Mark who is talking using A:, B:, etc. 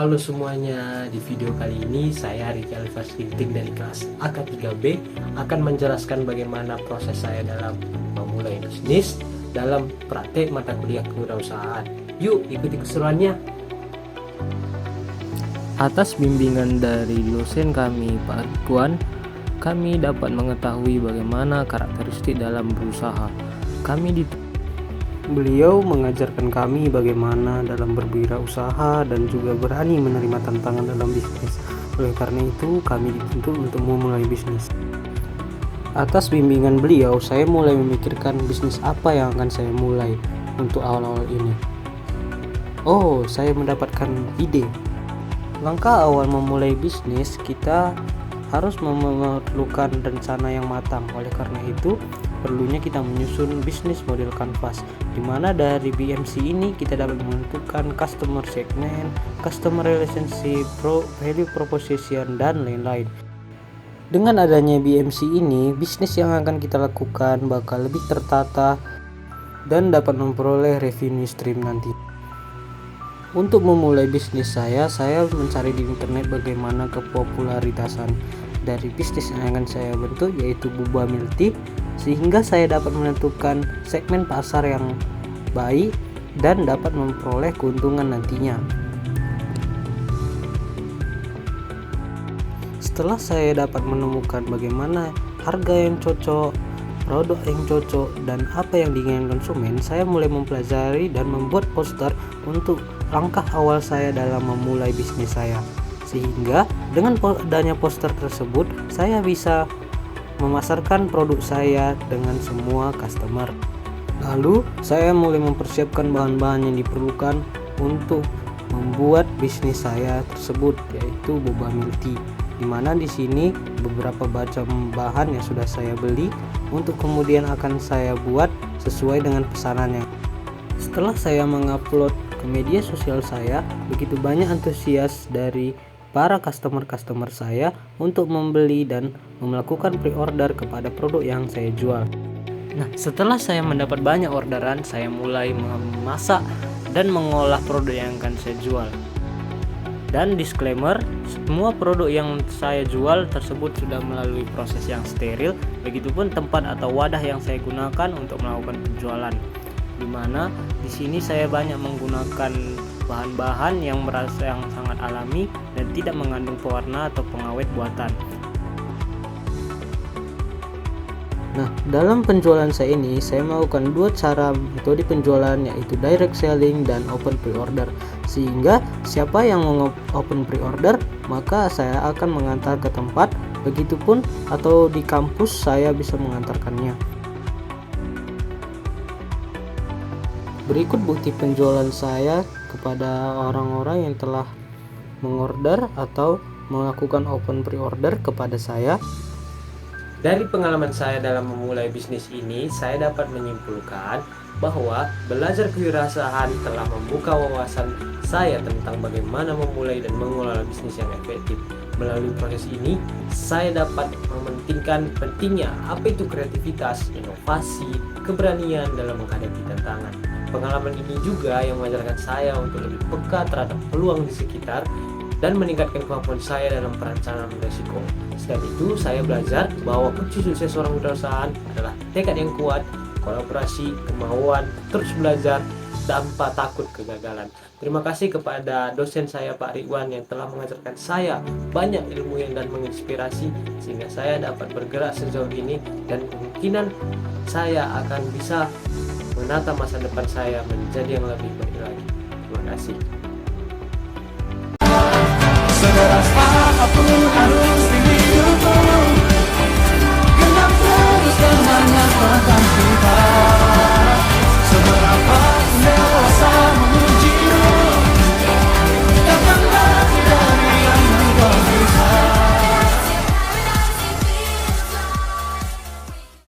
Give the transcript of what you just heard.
A: Halo semuanya, di video kali ini saya Riki Alifas Ginting dari kelas AK3B akan menjelaskan bagaimana proses saya dalam memulai bisnis dalam praktek mata kuliah kewirausahaan. Yuk ikuti keseruannya.
B: Atas bimbingan dari dosen kami, Pak Rikuan, kami dapat mengetahui bagaimana karakteristik dalam berusaha. Beliau mengajarkan kami bagaimana dalam berwirausaha dan juga berani menerima tantangan dalam bisnis. Oleh karena itu, kami dituntut untuk memulai bisnis. Atas bimbingan beliau, saya mulai memikirkan bisnis apa yang akan saya mulai untuk awal-awal ini. Oh, saya mendapatkan ide. Langkah awal memulai bisnis, kita harus memerlukan rencana yang matang. Oleh karena itu, perlunya kita menyusun bisnis model kanvas, di mana dari BMC ini kita dapat menentukan customer segment, customer relationship, value proposition, dan lain-lain. Dengan adanya BMC ini, bisnis yang akan kita lakukan bakal lebih tertata dan dapat memperoleh revenue stream nanti. Untuk memulai bisnis saya mencari di internet bagaimana kepopularitasan dari bisnis yang akan saya bentuk, yaitu boba milk tea, sehingga saya dapat menentukan segmen pasar yang baik dan dapat memperoleh keuntungan nantinya. Setelah saya dapat menemukan bagaimana harga yang cocok, produk yang cocok, dan apa yang diinginkan konsumen, saya mulai mempelajari dan membuat poster untuk langkah awal saya dalam memulai bisnis saya. Sehingga dengan adanya poster tersebut, saya bisa memasarkan produk saya dengan semua customer. Lalu saya mulai mempersiapkan bahan-bahan yang diperlukan untuk membuat bisnis saya tersebut, yaitu boba milk tea. Dimana di sini beberapa macam bahan yang sudah saya beli untuk kemudian akan saya buat sesuai dengan pesanannya. Setelah saya mengupload ke media sosial saya, begitu banyak antusias dari para customer saya untuk membeli dan melakukan pre-order kepada produk yang saya jual. Nah, setelah saya mendapat banyak orderan, saya mulai memasak dan mengolah produk yang akan saya jual. Dan disclaimer, semua produk yang saya jual tersebut sudah melalui proses yang steril, begitupun tempat atau wadah yang saya gunakan untuk melakukan penjualan. Dimana di sini saya banyak menggunakan bahan-bahan yang sangat alami dan tidak mengandung pewarna atau pengawet buatan. Nah, dalam penjualan saya ini, saya melakukan dua cara metode penjualan, yaitu direct selling dan open pre-order. Sehingga siapa yang mau open pre-order, maka saya akan mengantar ke tempat, begitupun atau di kampus saya bisa mengantarkannya. Berikut bukti penjualan saya kepada orang-orang yang telah mengorder atau melakukan open pre-order kepada saya.
A: Dari pengalaman saya dalam memulai bisnis ini, saya dapat menyimpulkan bahwa belajar kewirausahaan telah membuka wawasan saya tentang bagaimana memulai dan mengelola bisnis yang efektif. Melalui proses ini, saya dapat mementingkan pentingnya apa itu kreativitas, inovasi, keberanian dalam menghadapi tantangan. Pengalaman ini juga yang mengajarkan saya untuk lebih peka terhadap peluang di sekitar dan meningkatkan kemampuan saya dalam perencanaan risiko. Selain itu, saya belajar bahwa kunci sukses seorang wirausahaan adalah tekad yang kuat, kolaborasi, kemauan, terus belajar, tanpa takut kegagalan. Terima kasih kepada dosen saya Pak Rikuan yang telah mengajarkan saya banyak ilmu yang dan menginspirasi sehingga saya dapat bergerak sejauh ini, dan kemungkinan saya akan bisa menata masa depan saya menjadi yang lebih baik lagi. Terima kasih.
C: Sederas apapun